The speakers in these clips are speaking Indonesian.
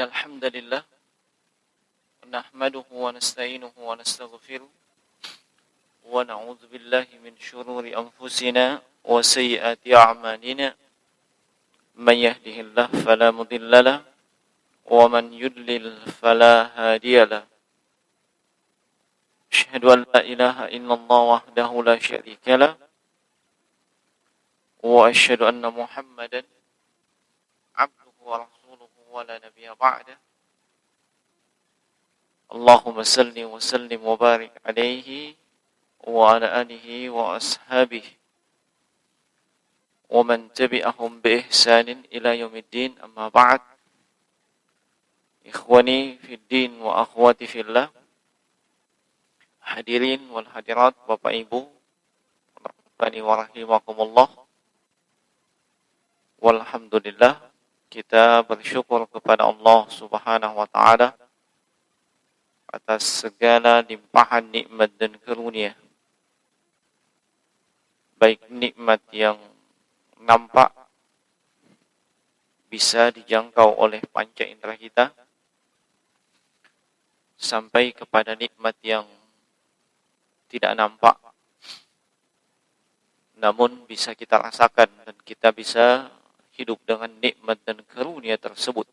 إن الحمد لله نحمده ونستعينه ونستغفره ونعوذ بالله من شرور أنفسنا وسيئات أعمالنا من يهده الله فلا مضل له ومن يضلل فلا هادي له أشهد أن لا إله إلا الله وحده لا شريك له وأشهد أن محمدا عبده ورسوله ولا نبي بعده اللهم صل وسلم وبارك عليه وعلى آله وأصحابه ومن تبعهم بإحسان إلى يوم الدين أما بعد إخواني في الدين وأخواتي في الله hadirin wal hadirat Bapak Ibu rahimani wa rahimakumullah. Walhamdulillah, kita bersyukur kepada Allah Subhanahu wa taala atas segala limpahan nikmat dan karunia, baik nikmat yang nampak bisa dijangkau oleh panca indera kita, sampai kepada nikmat yang tidak nampak namun bisa kita rasakan dan kita bisa hidup dengan nikmat dan karunia tersebut.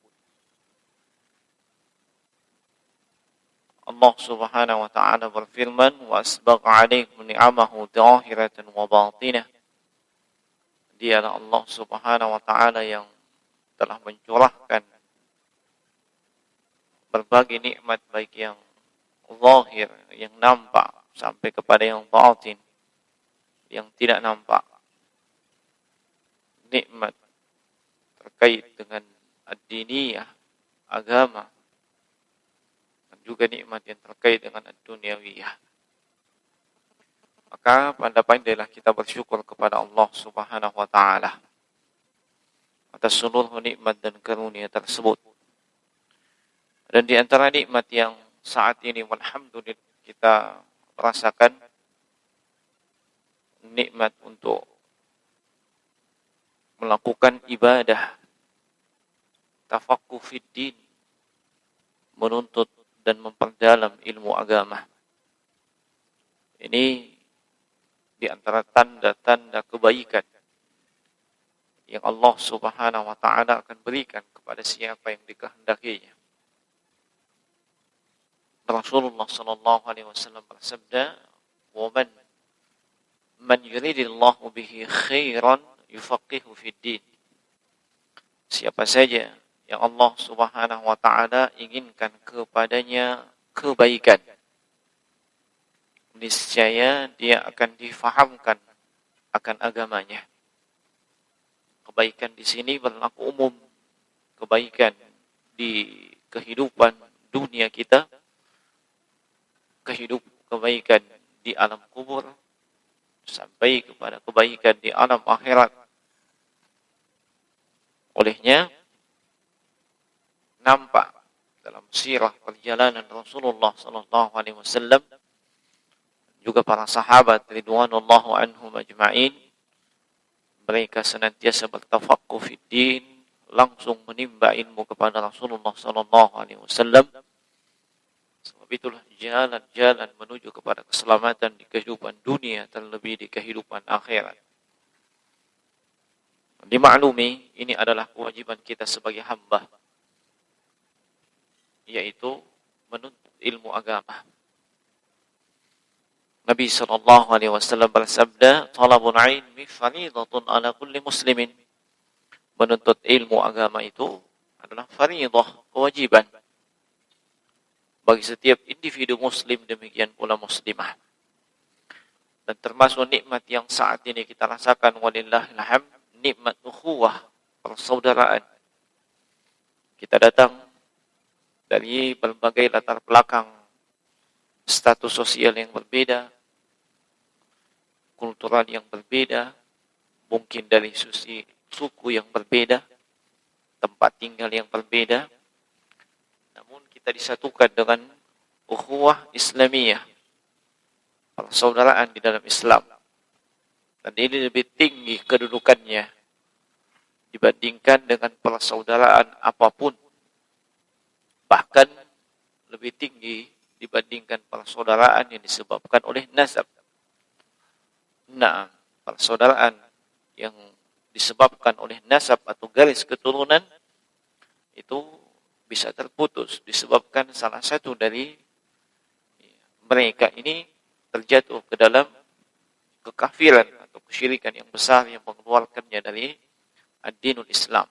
Allah Subhanahu wa taala berfirman, "Wa asbagha 'alaikum ni'amahu dhahiratan wa batinah." Dialah Allah Subhanahu wa taala yang telah mencurahkan berbagai nikmat baik yang zahir, yang nampak, sampai kepada yang batin, yang tidak nampak. Nikmat terkait dengan ad-diniyah, agama, dan juga nikmat yang terkait dengan ad-dunyawiyah. Maka pandai-pandailah kita bersyukur kepada Allah Subhanahu wa taala atas seluruh nikmat dan karunia tersebut. Dan di antara nikmat yang saat ini alhamdulillah kita rasakan, nikmat untuk melakukan ibadah tafaqquh fid din, menuntut dan memperdalam ilmu agama. Ini di antara tanda-tanda kebaikan yang Allah Subhanahu wa taala akan berikan kepada siapa yang dikehendakinya. Rasulullah sallallahu alaihi wasallam bersabda, "Wa man yuridillahu bihi khairan yufaqihu fid din." Siapa saja yang Allah Subhanahu wa taala inginkan kepadanya kebaikan, niscaya dia akan difahamkan akan agamanya. Kebaikan di sini berlaku umum, kebaikan di kehidupan dunia kita, kebaikan di alam kubur, sampai kepada kebaikan di alam akhirat. Olehnya nampak dalam sirah perjalanan Rasulullah sallallahu alaihi wasallam juga para sahabat ridwanullahu anhum ajma'in, mereka senantiasa bertafaqquh fid din, langsung menimba ilmu kepada Rasulullah sallallahu alaihi wasallam. Sebab itulah jalan-jalan menuju kepada keselamatan di kehidupan dunia, terlebih di kehidupan akhirat. Dimaklumi, ini adalah kewajiban kita sebagai hamba, yaitu menuntut ilmu agama. Nabi sallallahu alaihi wasallam bersabda, "Talabul ilmi fariidatun ala kulli muslimin." Menuntut ilmu agama itu adalah fariidah, kewajiban bagi setiap individu muslim, demikian pula muslimah. Dan termasuk nikmat yang saat ini kita rasakan walillahil hamd, nikmat ukhuwah, persaudaraan. Kita datang dari berbagai latar belakang, status sosial yang berbeda, kultural yang berbeda, mungkin dari suku yang berbeda, tempat tinggal yang berbeda, namun kita disatukan dengan ukhuwah Islamiyah, persaudaraan di dalam Islam. Dan ini lebih tinggi kedudukannya dibandingkan dengan persaudaraan apapun bahkan lebih tinggi dibandingkan persaudaraan yang disebabkan oleh nasab. Nah, persaudaraan yang disebabkan oleh nasab atau garis keturunan itu bisa terputus disebabkan salah satu dari mereka ini terjatuh ke dalam kekafiran atau kesyirikan yang besar yang mengeluarkannya dari ad-dinul Islam.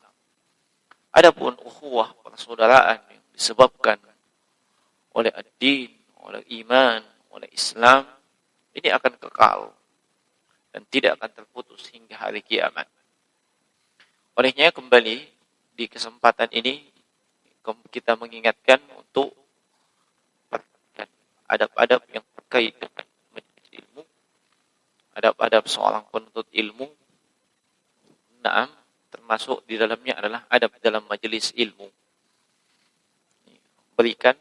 Adapun ukhuwah persaudaraan yang disebabkan oleh ad-din, oleh iman, oleh Islam, ini akan kekal dan tidak akan terputus hingga hari kiamat. Olehnya kembali di kesempatan ini kita mengingatkan untuk adab-adab yang terkait dengan ilmu, adab-adab seorang penuntut ilmu. Naam, termasuk di dalamnya adalah adab dalam majelis ilmu. Berikan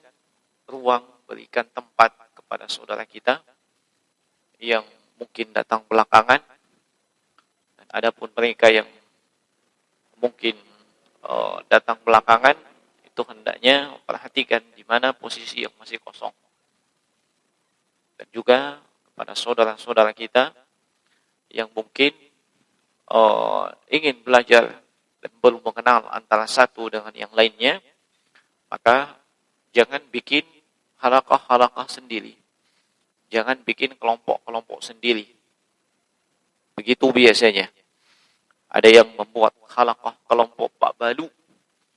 ruang, berikan tempat kepada saudara kita yang mungkin datang belakangan, dan adapun mereka yang mungkin datang belakangan itu hendaknya perhatikan di mana posisi yang masih kosong. Dan juga kepada saudara-saudara kita yang mungkin ingin belajar dan belum mengenal antara satu dengan yang lainnya, maka jangan bikin halaqah-halaqah sendiri. Jangan bikin kelompok-kelompok sendiri. Begitu biasanya. Ada yang membuat halaqah kelompok Pak Balu.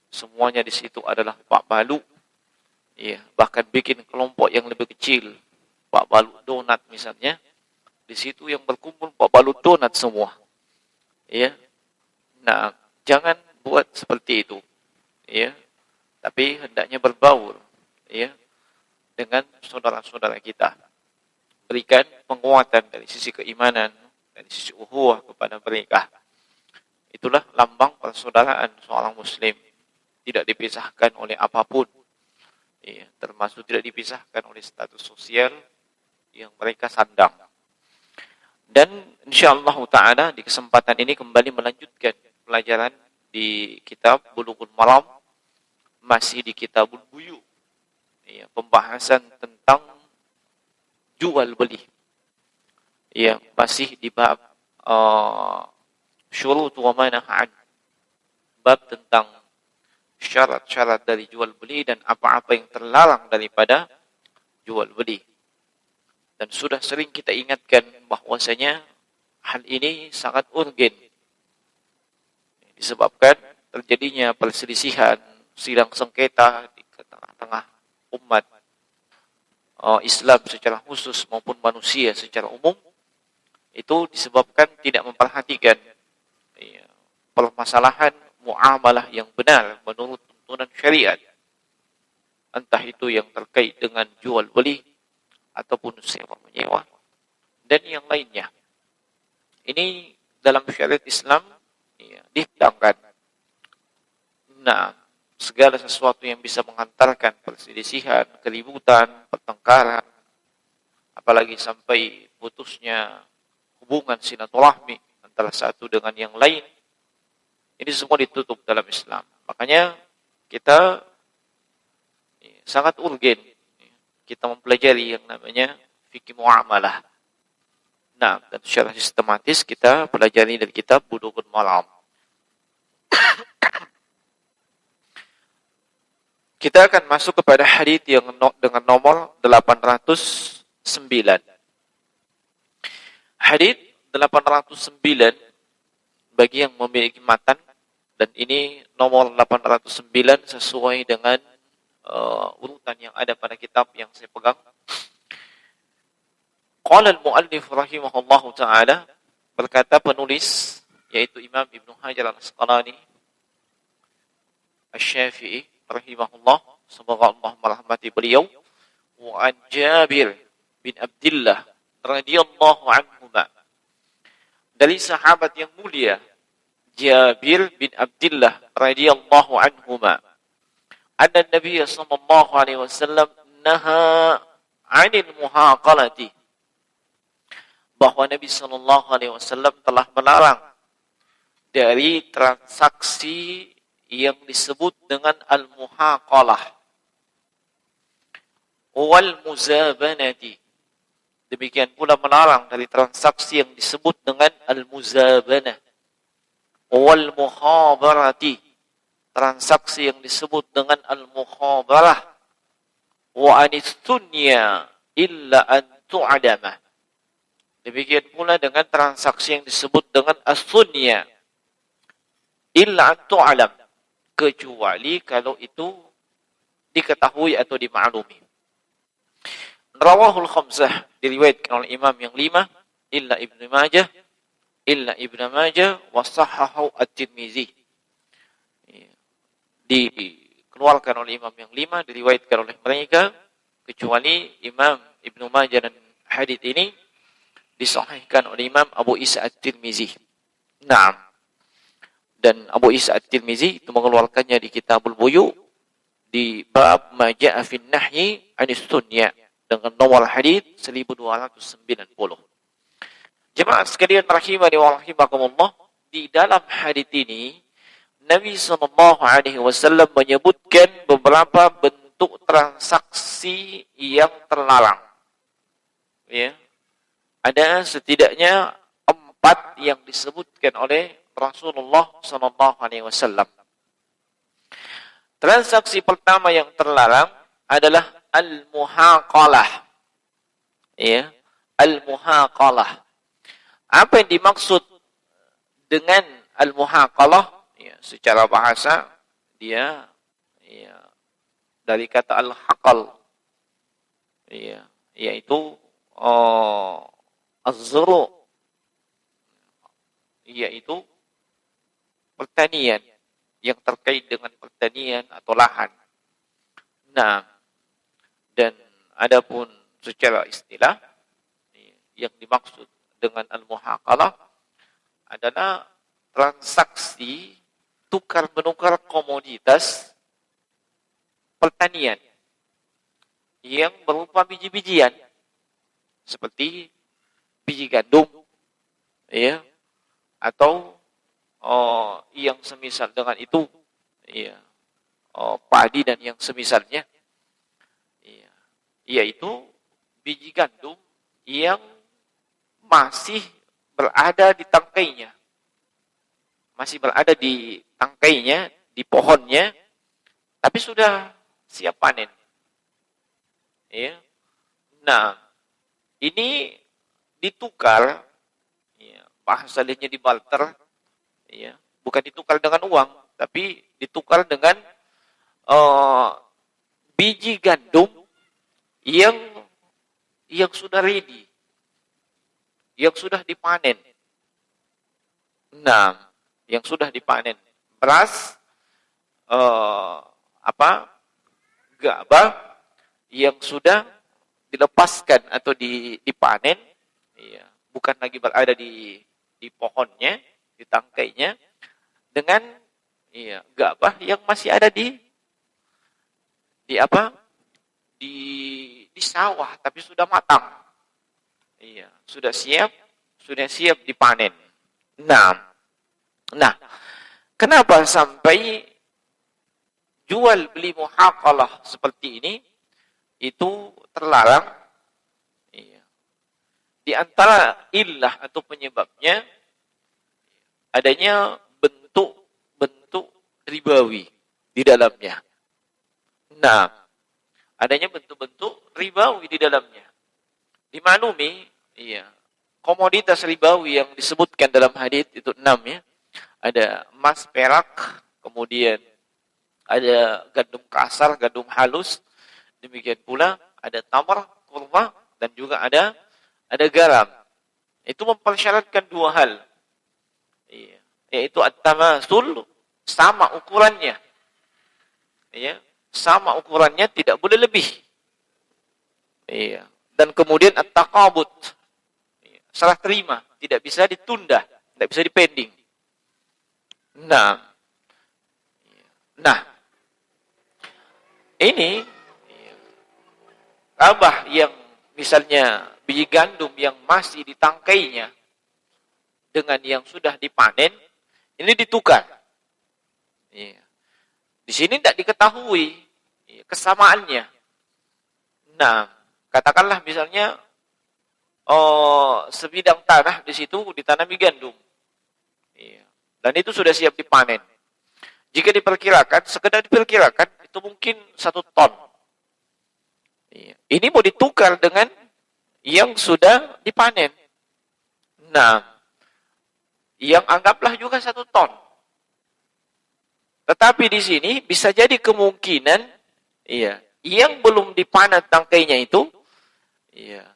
Semuanya di situ adalah Pak Balu. Ya, bahkan bikin kelompok yang lebih kecil. Pak Balu Donat misalnya. Di situ yang berkumpul Pak Balu Donat semua. Ya. Nah, jangan buat seperti itu. Ya. Tapi hendaknya berbaur, ya, dengan saudara-saudara kita. Berikan penguatan dari sisi keimanan, dari sisi ukhuwah kepada mereka. Itulah lambang persaudaraan seorang muslim. Tidak dipisahkan oleh apapun. Ya, termasuk tidak dipisahkan oleh status sosial yang mereka sandang. Dan insyaallah ta'ala di kesempatan ini kembali melanjutkan pelajaran di kitab Bulughul Maram, masih di Kitabul Buyu. Ya, pembahasan tentang jual beli. Ya, masih di bab syurut wa mana'an. Bab tentang syarat-syarat dari jual beli dan apa-apa yang terlarang daripada jual beli. Dan sudah sering kita ingatkan bahwasanya hal ini sangat urgen. Disebabkan terjadinya perselisihan, sidang sengketa di tengah-tengah umat Islam secara khusus maupun manusia secara umum, itu disebabkan tidak memperhatikan permasalahan muamalah yang benar menurut tuntunan syariat. Entah itu yang terkait dengan jual beli ataupun sewa menyewa dan yang lainnya. Ini dalam syariat Islam dihilangkan. Nah, segala sesuatu yang bisa mengantarkan perselisihan, keributan, pertengkaran, apalagi sampai putusnya hubungan silaturahmi antara satu dengan yang lain, ini semua ditutup dalam Islam. Makanya kita sangat urgen kita mempelajari yang namanya fikih muamalah. Nah, dan secara sistematis kita pelajari dari kitab Bulughul Maram. Kita akan masuk kepada hadits yang dengan nomor 809. Hadits 809 bagi yang memiliki matan, dan ini nomor 809 sesuai dengan urutan yang ada pada kitab yang saya pegang. Qala al-muallif rahimahullahu ta'ala, berkata penulis yaitu Imam Ibnu Hajar al-Asqalani Asy-Syafi'i rahimahullah, semoga Allah merahmati beliau, wa an Jabir bin Abdullah radhiyallahu anhuma, dari sahabat yang mulia Jabir bin Abdullah radhiyallahu anhuma, anna Nabi sallallahu alaihi wasallam naha 'anil muhaqalati, bahwa Nabi sallallahu alaihi wasallam telah melarang dari transaksi yang disebut dengan al-muhaqalah. wal muzabanati. Demikian pula melarang dari transaksi yang disebut dengan al-muzabanah. Wal mukhabarati, transaksi yang disebut dengan al-mukhabarah. Wa anistunya illa an tu'adama. Demikian pula dengan transaksi yang disebut dengan as-sunya illa an tu'alam, kecuali kalau itu diketahui atau dimaklumi. Rawahul khamsah, diriwayatkan oleh imam yang 5, illa Ibnu Majah wa sahahahu at-Tirmizi. Dikeluarkan oleh imam yang 5, diriwayatkan oleh mereka, kecuali Imam Ibnu Majah, dan hadits ini disahihkan oleh Imam Abu Isa at-Tirmizi. Naam. Dan Abu Isa at-Tirmizi itu mengeluarkannya di Kitabul Buyu di bab ma jaa fin nahyi 'anis sunya dengan nomor hadits 1290. Jemaah sekalian rahimani wa rahimakumullah, di dalam hadits ini Nabi sallallahu alaihi wasallam menyebutkan beberapa bentuk transaksi yang terlarang. Ya. Ada setidaknya 4 yang disebutkan oleh Rasulullah sallallahu alaihi wasallam. Transaksi pertama yang terlarang adalah al-muhaqalah. Ya, al-muhaqalah. Apa yang dimaksud dengan al-muhaqalah? Ya, secara bahasa dia dari kata al-haqal. Ya, yaitu az-zuru, yaitu pertanian, yang terkait dengan pertanian atau lahan. Nah, dan adapun secara istilah yang dimaksud dengan al-muhaqalah adalah transaksi tukar-menukar komoditas pertanian yang berupa biji-bijian seperti biji gandum, ya, atau yang semisal dengan itu, ya, padi dan yang semisalnya, ya, yaitu biji gandum yang masih berada di tangkainya, di pohonnya, tapi sudah siap panen. Ya. Nah, ini ditukar, ya, bahasa lainnya dibarter, ya, bukan ditukar dengan uang, tapi ditukar dengan biji gandum yang sudah ready, yang sudah dipanen. Nah, yang sudah dipanen, beras, gabah yang sudah dilepaskan atau dipanen, ya, bukan lagi berada di pohonnya, di tangkainya, dengan, ya, gabah yang masih ada di sawah tapi sudah matang. Iya, sudah siap dipanen. Nah, kenapa sampai jual beli muhaqalah seperti ini itu terlarang? Iya. Di antara illah atau penyebabnya adanya bentuk-bentuk ribawi di dalamnya. Nah, adanya bentuk-bentuk ribawi di dalamnya. Dimaklumi, iya, komoditas ribawi yang disebutkan dalam hadits itu 6, ya. Ada emas, perak, kemudian ada gandum kasar, gandum halus, demikian pula ada tamar, kurma, dan juga ada garam. Itu mempersyaratkan 2 hal. Iya, yaitu at-tamasul, sama ukurannya. Iya, sama ukurannya, tidak boleh lebih. Iya. Dan kemudian at-taqabud, serah terima, tidak bisa ditunda, tidak bisa dipending. Nah, ini gabah yang misalnya biji gandum yang masih di tangkainya dengan yang sudah dipanen, ini ditukar. Iya. Di sini tidak diketahui kesamaannya. Nah, katakanlah misalnya sebidang tanah di situ ditanami gandum. Iya. Dan itu sudah siap dipanen. Jika diperkirakan, sekedar diperkirakan, itu mungkin 1 ton. Iya. Ini mau ditukar dengan yang sudah dipanen. Nah, yang anggaplah juga 1 ton. Tetapi di sini bisa jadi kemungkinan, iya, yang belum dipanen tangkainya itu, iya,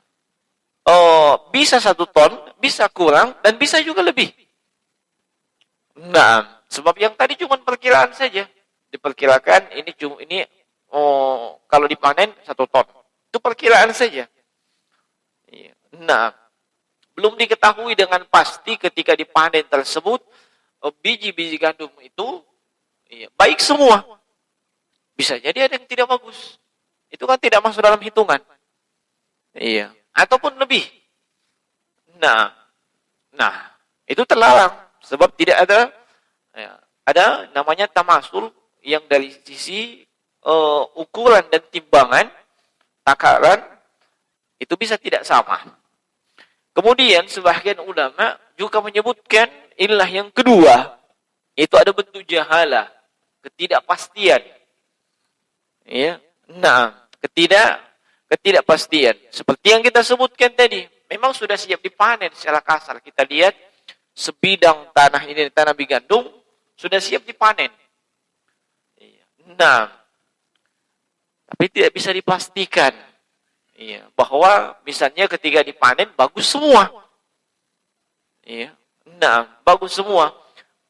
bisa 1 ton, bisa kurang, dan bisa juga lebih. Nah, sebab yang tadi cuma perkiraan saja. Diperkirakan ini kalau dipanen 1 ton. Itu perkiraan saja. Iya. Nah, belum diketahui dengan pasti ketika dipanen tersebut biji-biji gandum itu baik semua. Bisa jadi ada yang tidak bagus. Itu kan tidak masuk dalam hitungan. Iya. Ataupun lebih. Nah, itu terlarang sebab tidak ada namanya tamasul yang dari sisi ukuran dan timbangan takaran itu bisa tidak sama. Kemudian sebagian ulama juga menyebutkan ilah yang kedua itu ada bentuk jahalah, ketidakpastian. Ya. Nah, ketidakpastian seperti yang kita sebutkan tadi, memang sudah siap dipanen secara kasar. Kita lihat sebidang tanah ini tanami gandum sudah siap dipanen. Nah, tapi tidak bisa dipastikan bahwa misalnya ketika dipanen bagus semua. Nah, bagus semua.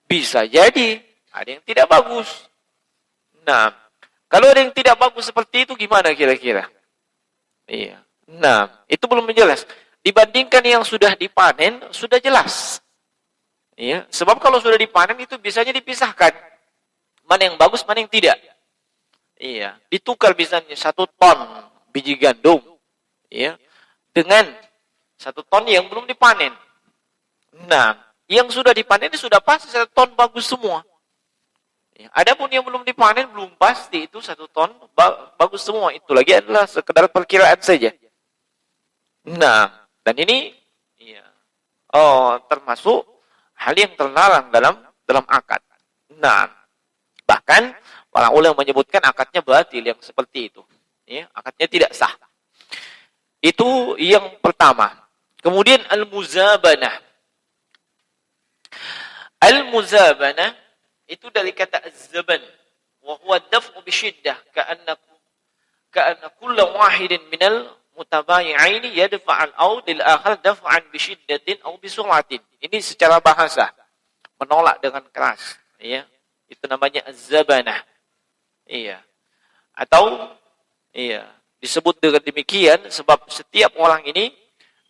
Bisa jadi ada yang tidak bagus. Nah, kalau ada yang tidak bagus seperti itu gimana kira-kira? Nah, itu belum jelas. Dibandingkan yang sudah dipanen, sudah jelas. Sebab kalau sudah dipanen itu biasanya dipisahkan. Mana yang bagus, mana yang tidak. Ditukar misalnya 1 ton biji gandum. Dengan 1 ton yang belum dipanen. Nah, yang sudah dipanen ini sudah pasti 1 ton bagus semua. Adapun yang belum dipanen belum pasti itu 1 ton bagus semua. Itu lagi adalah sekedar perkiraan saja. Nah, dan ini termasuk hal yang terlarang dalam akad. Nah, bahkan para ulama menyebutkan akadnya batil yang seperti itu. Akadnya tidak sah. Itu yang pertama. Kemudian al-muzabanah. Al-muzabanah itu dari kata az-zaban wa huwa daf'u bi syiddah ka'anna kullu wahidin minal mutabayi'aini yadfa'al aw lil akhar daf'an bi syiddatin aw bi sur'atin. Ini secara bahasa menolak dengan keras, Itu namanya az-zabanah. Atau disebut dengan demikian sebab setiap orang ini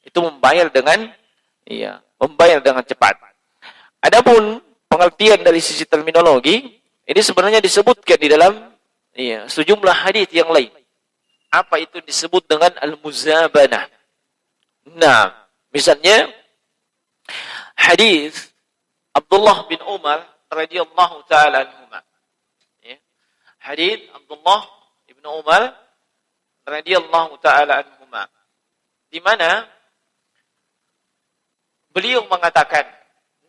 itu membayar dengan cepat. Adapun pengertian dari sisi terminologi ini sebenarnya disebutkan di dalam sejumlah hadis yang lain. Apa itu disebut dengan al-muzabanah? Nah, misalnya hadis Abdullah bin Umar radhiyallahu taala anhuma. Hadis Abdullah bin Umar radhiyallahu taala anhuma, di mana beliau mengatakan,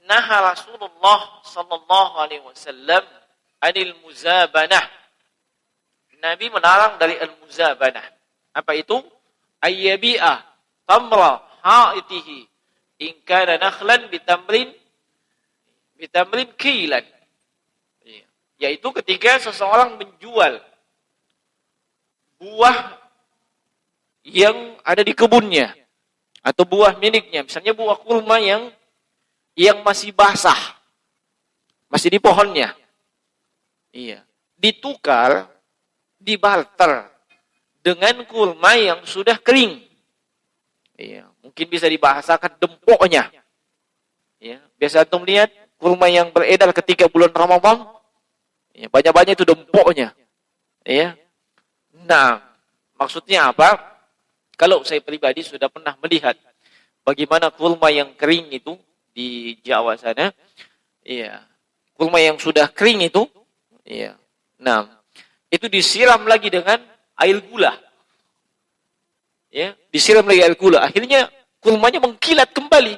naha Rasulullah sallallahu alaihi wasallam anil muzabanah. Nabi melarang dari al-muzabanah. Apa itu? Ayyabi'a tamra ha'itihi in kana nakhlan bitamrin kilan. Yaitu ketika seseorang menjual buah yang ada di kebunnya atau buah miliknya, misalnya buah kurma yang masih basah, masih di pohonnya, ditukar, dibarter dengan kurma yang sudah kering, mungkin bisa dibahasakan dempoknya, biasa antum lihat kurma yang beredar ketika bulan Ramadan, banyak-banyak itu dempoknya, Nah, maksudnya apa? Kalau saya pribadi sudah pernah melihat bagaimana kurma yang kering itu di Jawa sana, kurma yang sudah kering itu, nah, itu disiram lagi dengan air gula. Ya, disiram lagi air gula. Akhirnya kurmanya mengkilat kembali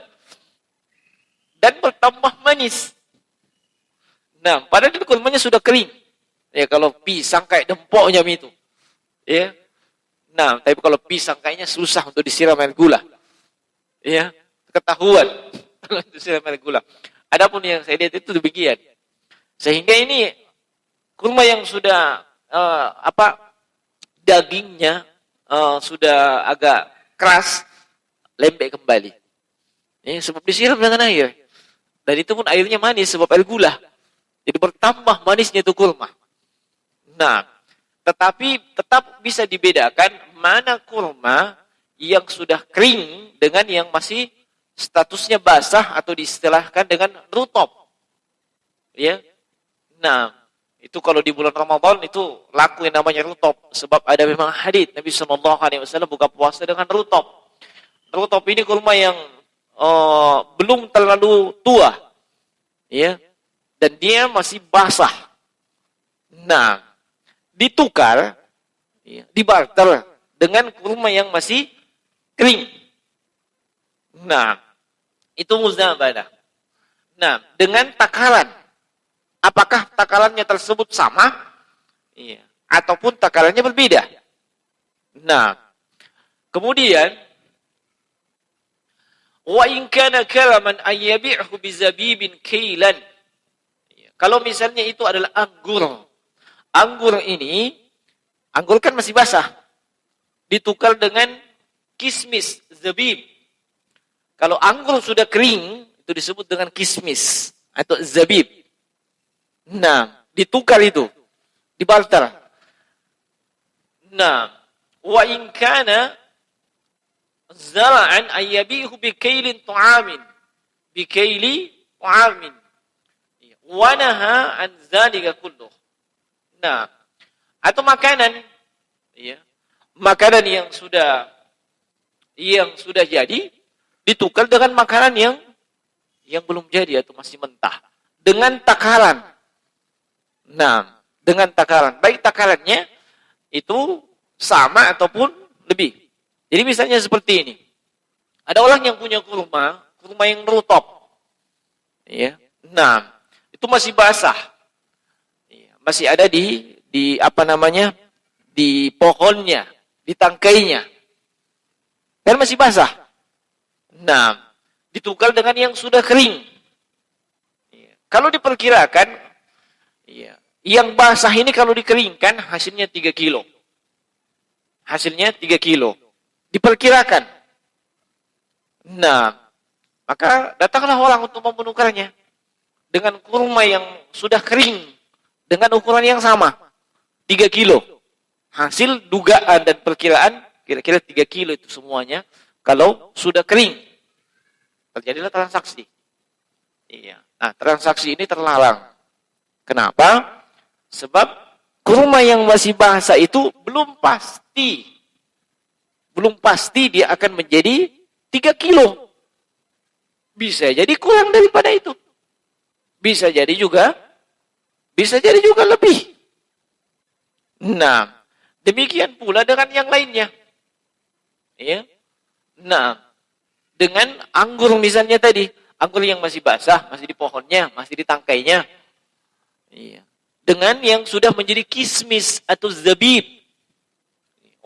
dan bertambah manis. Nah, padahal kurmanya sudah kering. Ya, kalau pisang kayak dempoknya itu. Ya. Nah, tapi kalau pisang kayaknya susah untuk disiram air gula. Ya, ketahuan kalau disiram air gula. Adapun yang saya lihat itu demikian. Sehingga ini kurma yang sudah dagingnya sudah agak keras, lembek kembali. Sebab disiram dengan air. Dan itu pun airnya manis sebab air gula. Jadi bertambah manisnya itu kurma. Nah, tetapi tetap bisa dibedakan mana kurma yang sudah kering dengan yang masih statusnya basah atau diistilahkan dengan rutop. Ya. Nah, itu kalau di bulan Ramadan itu laku yang namanya rutop sebab ada memang hadits Nabi SAW buka puasa dengan rutop. Rutop ini kurma yang belum terlalu tua. Ya. Dan dia masih basah. Nah, ditukar, ya, dibarter dengan kurma yang masih kering. Nah, itu muzabadah. Nah, dengan takaran. Apakah takarannya tersebut sama? Iya. Ataupun takarannya berbeda? Nah, kemudian wa in kana kalaman ayyabi'hu bizabibin kailan. Kalau misalnya itu adalah anggur. Anggur ini, anggur kan masih basah. Ditukar dengan kismis, zabib. Kalau anggur sudah kering, itu disebut dengan kismis atau zabib. Nah, ditukar itu, dibarter. Nah, wa in kana zara'an ayyabihu bikailin tu'amin. Bikaili tu'amin. Wa naha an dzalika kulluh. Nah, atau makanan, ya, makanan yang sudah jadi ditukar dengan makanan yang belum jadi atau masih mentah dengan takaran. Nah, dengan takaran, baik takarannya itu sama ataupun lebih. Jadi misalnya seperti ini. Ada orang yang punya kurma yang rutop. Ya. Nah, itu masih basah. Masih ada di pohonnya, di tangkainya. Dan masih basah. Nah, ditukar dengan yang sudah kering. Kalau diperkirakan, yang basah ini kalau dikeringkan hasilnya 3 kilo. Hasilnya 3 kilo. Diperkirakan. Nah, maka datanglah orang untuk menukarnya dengan kurma yang sudah kering dengan ukuran yang sama, 3 kilo. Hasil dugaan dan perkiraan kira-kira 3 kilo itu semuanya kalau sudah kering. Terjadilah transaksi. Iya. Nah, transaksi ini terlarang. Kenapa? Sebab kurma yang masih basah itu belum pasti. Belum pasti dia akan menjadi 3 kilo. Bisa jadi kurang daripada itu. Bisa jadi juga lebih. Nah, demikian pula dengan yang lainnya. Ya. Nah, dengan anggur misalnya tadi, anggur yang masih basah, masih di pohonnya, masih di tangkainya. Iya. Dengan yang sudah menjadi kismis atau zabib.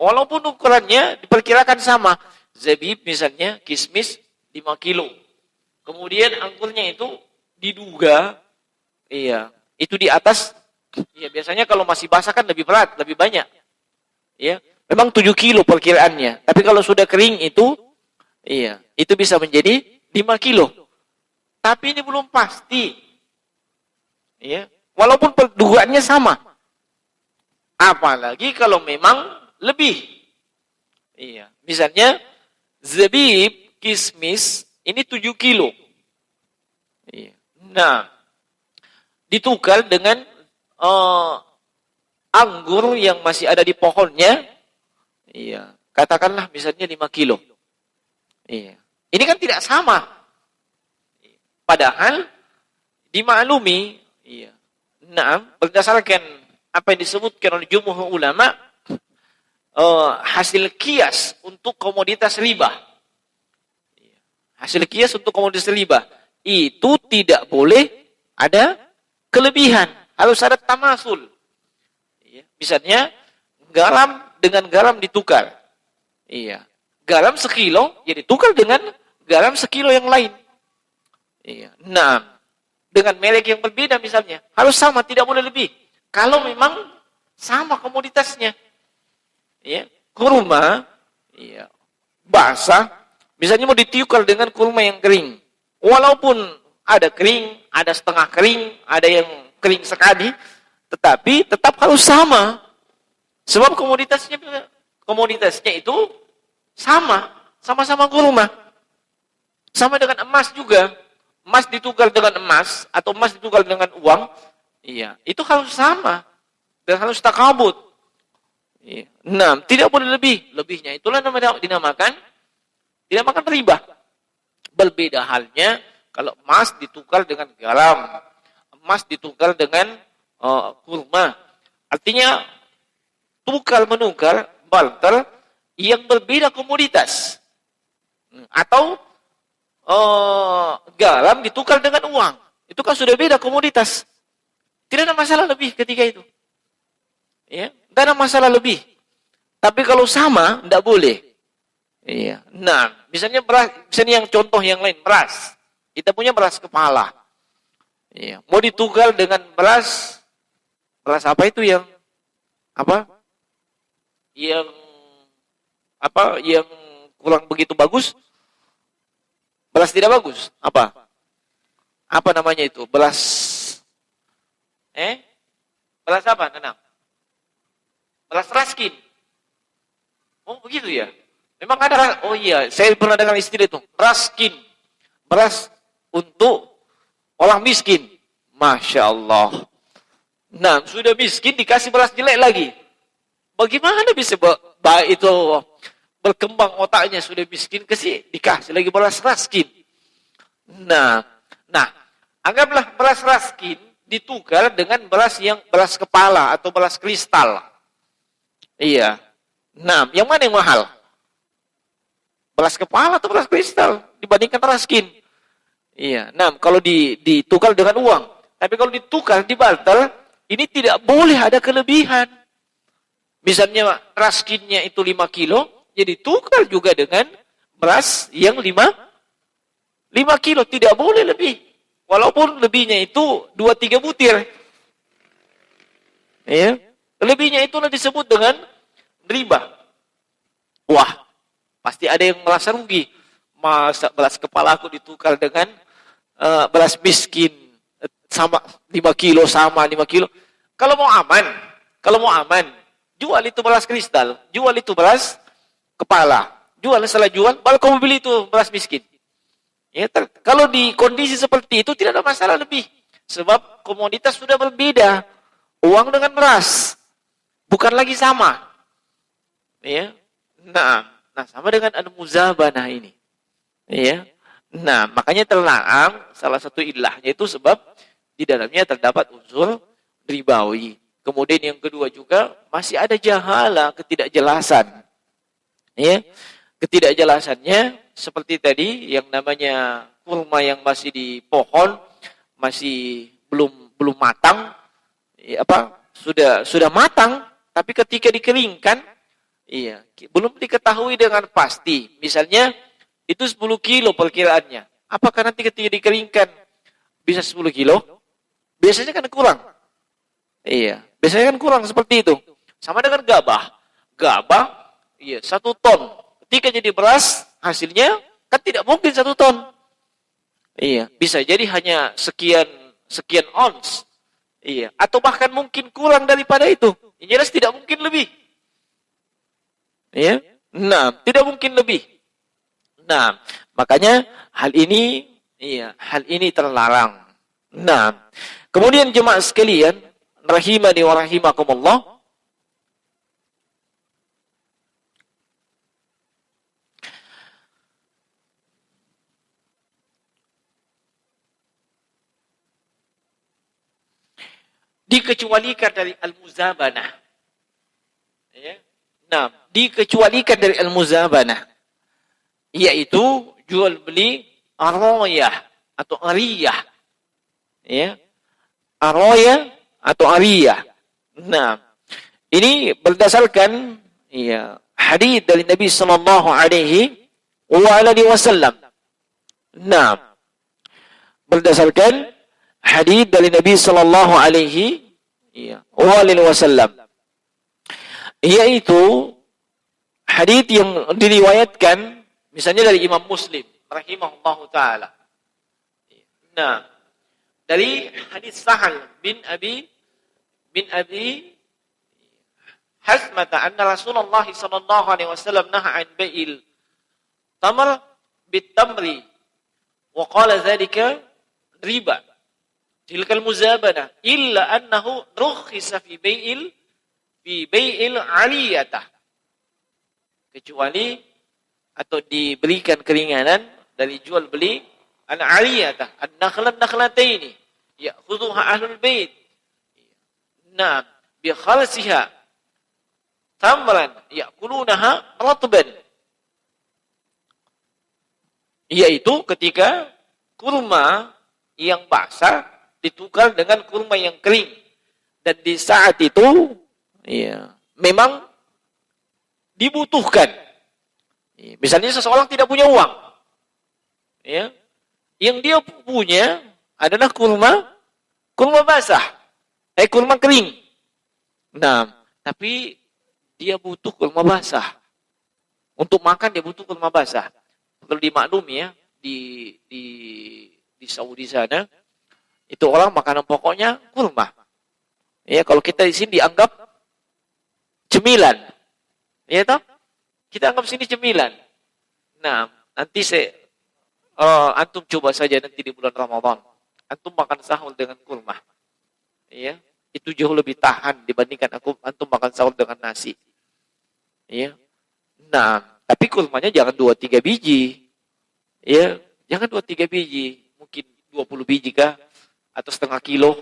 Walaupun ukurannya diperkirakan sama. Zabib misalnya, kismis 5 kilo. Kemudian angkurnya itu diduga, itu di atas, biasanya kalau masih basah kan lebih berat, lebih banyak. Ya, memang 7 kilo perkiraannya. Tapi kalau sudah kering itu, itu bisa menjadi 5 kilo. Tapi ini belum pasti. Ya, walaupun perdugaannya sama. Apalagi kalau memang lebih. Misalnya, zabib, kismis, ini 7 kilo. Nah, ditukar dengan anggur yang masih ada di pohonnya, katakanlah misalnya 5 kilo. Ini kan tidak sama. Padahal dimaklumi, berdasarkan apa yang disebutkan oleh jumhur ulama, hasil kias untuk komoditas riba. Hasil kias untuk komoditas riba itu tidak boleh ada kelebihan, harus ada tamasul. Misalnya garam dengan garam ditukar. Iya. Garam sekilo jadi tukar dengan garam sekilo yang lain. Iya. Nah, dengan merek yang berbeda misalnya, harus sama, tidak boleh lebih. Kalau memang sama komoditasnya. Ya, kurma, ya, basah, misalnya mau ditukar dengan kurma yang kering. Walaupun ada kering, ada setengah kering, ada yang kering sekali, tetapi tetap harus sama. Sebab komoditasnya itu sama-sama kurma. Sama dengan emas juga. Emas ditukar dengan emas atau emas ditukar dengan uang, iya, itu harus sama dan harus takabut. Iya. Nah, tidak boleh lebih. Lebihnya itulah dinamakan riba. Berbeda halnya kalau emas ditukar dengan garam, emas ditukar dengan kurma. Artinya tukar menukar, barter yang berbeda komoditas. Atau garam ditukar dengan uang. Itu kan sudah beda komoditas. Tidak ada masalah lebih ketika itu. Ya, tidak ada masalah lebih. Tapi kalau sama, tidak boleh. Iya. Nah, misalnya beras, misalnya yang contoh yang lain, beras. Kita punya beras kepala. Iya. Mau ditukar dengan beras apa itu yang apa? Yang kurang begitu bagus? Beras tidak bagus. Apa? Apa namanya itu? Beras apa, Nenang? Beras raskin. Oh, begitu ya? Memang ada, oh iya, saya pernah dengar istilah itu. Raskin. Beras untuk orang miskin. Masya Allah. Nah, sudah miskin dikasih beras jelek lagi. Bagaimana bisa itu berkembang otaknya, sudah miskin dikasih lagi beras raskin. Nah, anggaplah beras raskin ditukar dengan beras kepala atau beras kristal. Iya. Nah, yang mana yang mahal? Beras kepala atau beras kristal dibandingkan raskin? Iya. Nah, kalau ditukar dengan uang. Tapi kalau ditukar, dibarter, ini tidak boleh ada kelebihan. Misalnya raskinnya itu 5 kilo, jadi tukar juga dengan beras yang 5 kilo. Tidak boleh lebih. Walaupun lebihnya itu 2-3 butir. Ya. Lebihnya itulah disebut dengan riba. Wah, pasti ada yang merasa rugi. Masa beras kepala aku ditukar dengan beras miskin. Sama 5 kilo, sama 5 kilo. Kalau mau aman, jual itu beras kristal. Jual itu beras kepala. Setelah jual, baru kamu beli itu beras miskin. Ya, kalau di kondisi seperti itu tidak ada masalah lebih. Sebab komoditas sudah berbeda. Uang dengan beras. Bukan lagi sama. Ya. Nah, sama dengan al-muzabanah ini. Ya. Nah, makanya terlarang salah satu ilahnya itu sebab di dalamnya terdapat unsur ribawi. Kemudian yang kedua juga masih ada jahala, ketidakjelasan. Ya. Ketidakjelasannya seperti tadi yang namanya kurma yang masih di pohon, masih belum matang, sudah matang, tapi ketika dikeringkan, belum diketahui dengan pasti. Misalnya itu 10 kilo perkiraannya. Apakah nanti ketika dikeringkan bisa 10 kilo? Biasanya kan kurang. Iya, biasanya kan kurang seperti itu. Sama dengan gabah. Gabah, 1 ton. Ketika jadi beras, hasilnya kan tidak mungkin 1 ton. Iya, bisa jadi hanya sekian ons. Iya, atau bahkan mungkin kurang daripada itu. Yang jelas tidak mungkin lebih. Iya. Nah, tidak mungkin lebih. Nah, makanya hal ini terlarang. Nah, kemudian jemaah sekalian, rahimani wa rahimakumullah, dikecualikan dari al-muzabanah. Ya. Nah, dikecualikan dari al-muzabanah, yaitu jual beli arayah atau ariyah. Ya. Arayah atau ariyah. Nah, ini berdasarkan hadis dari Nabi sallallahu alaihi wasallam. Nah, berdasarkan hadis dari Nabi sallallahu alaihi wasallam, yaitu hadis yang diriwayatkan misalnya dari Imam Muslim rahimahullahu taala. Nah, dari hadis Sahal bin Abi Hasmata anna Rasulullah sallallahu alaihi wasallam naha an bai'il tamr bit tamri wa qala dzalika riba tilkal muzabana illa annahu rukhisa fi bai'il aliyatah, kecuali atau diberikan keringanan dari jual beli al-aliyatah an-nakhlataini ya'khudhuha ahlul bait na bi khalsiha tamran ya'kulunaha ratban, yaitu ketika kurma yang basah ditukar dengan kurma yang kering, dan di saat itu memang dibutuhkan. Misalnya seseorang tidak punya uang, yang dia punya adalah kurma basah, kurma kering. Nah, tapi dia butuh kurma basah. Untuk makan dia butuh kurma basah. Perlu dimaklumi di Saudi sana, itu orang makanan pokoknya kurma. Ya, kalau kita di sini dianggap cemilan. Ya toh? Kita anggap sini cemilan. Nah, nanti antum coba saja nanti di bulan Ramadan. Antum makan sahur dengan kurma. Ya, itu jauh lebih tahan dibandingkan antum makan sahur dengan nasi. Ya. Nah, tapi kurmanya jangan 2-3 biji. Ya, jangan 2-3 biji, mungkin 20 biji kah atau setengah kilo.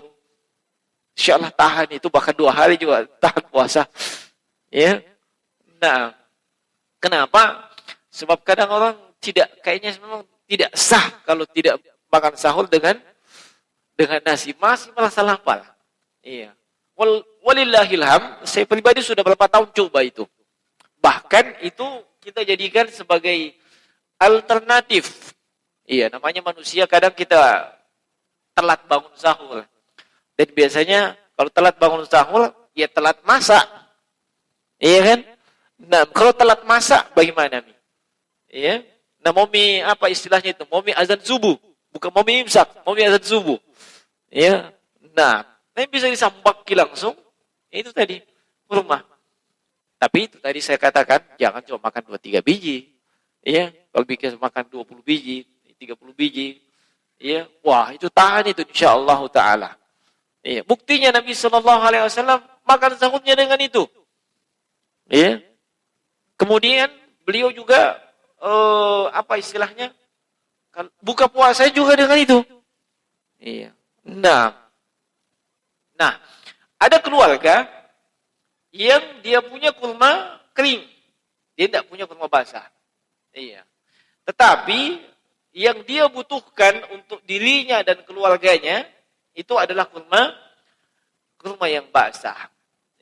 Insyaallah tahan itu, bahkan 2 hari juga tahan puasa. Ya. Nah, kenapa? Sebab kadang orang kayaknya memang tidak sah kalau tidak makan sahur dengan nasi, masih merasa lapar. Iya. Walillahilham, saya pribadi sudah berapa tahun coba itu. Bahkan itu kita jadikan sebagai alternatif. Iya, namanya manusia kadang kita telat bangun sahur. Dan biasanya kalau telat bangun sahur, ya telat masak. Iya kan? Nah, kalau telat masak bagaimana nih? Iya. Nah, mau apa istilahnya itu? Mau azan subuh, bukan mau imsak, mau azan subuh. Iya. Nah, ini bisa disambaki langsung. Itu tadi kurma. Tapi itu tadi saya katakan jangan cuma makan 2-3 biji. Iya, kalau bikin makan 20 biji, 30 biji, iya, wah itu tahan itu insyaallah taala. Iya, buktinya Nabi sallallahu alaihi wasallam makan sahurnya dengan itu. Iya. Kemudian beliau juga apa istilahnya? Buka puasa juga dengan itu. Iya. Nah, ada keluarga yang dia punya kurma kering. Dia tidak punya kurma basah. Iya. Tetapi yang dia butuhkan untuk dirinya dan keluarganya itu adalah kurma yang basah.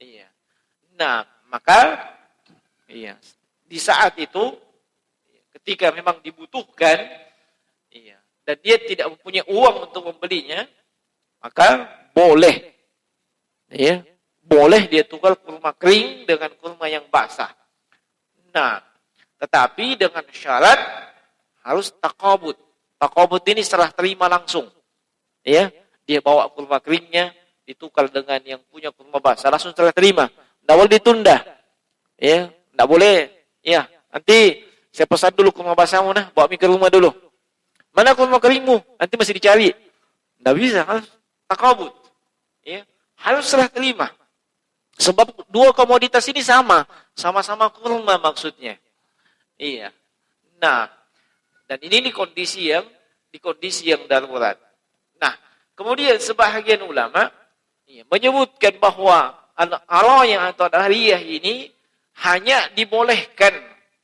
Iya. Nah, maka di saat itu ketika memang dibutuhkan dan dia tidak mempunyai uang untuk membelinya, maka boleh dia tukar kurma kering dengan kurma yang basah. Nah, tetapi dengan syarat harus taqabud. Taqabud ini serah terima langsung. Ya, dia bawa kurma keringnya ditukar dengan yang punya kurma basah, langsung serah terima. Tidak boleh ditunda. Ya, tidak boleh. Ya, nanti saya pesan dulu kurma basahmu, bawa ke rumah dulu. Mana kurma keringmu? Nanti masih dicari. Tidak bisa, harus taqabud. Ya, harus serah terima. Sebab dua komoditas ini sama-sama kurma maksudnya. Iya. Nah, dan ini di kondisi yang darurat. Nah, kemudian sebahagian ulama menyebutkan bahwa al-arayah atau al-ariyah ini hanya dibolehkan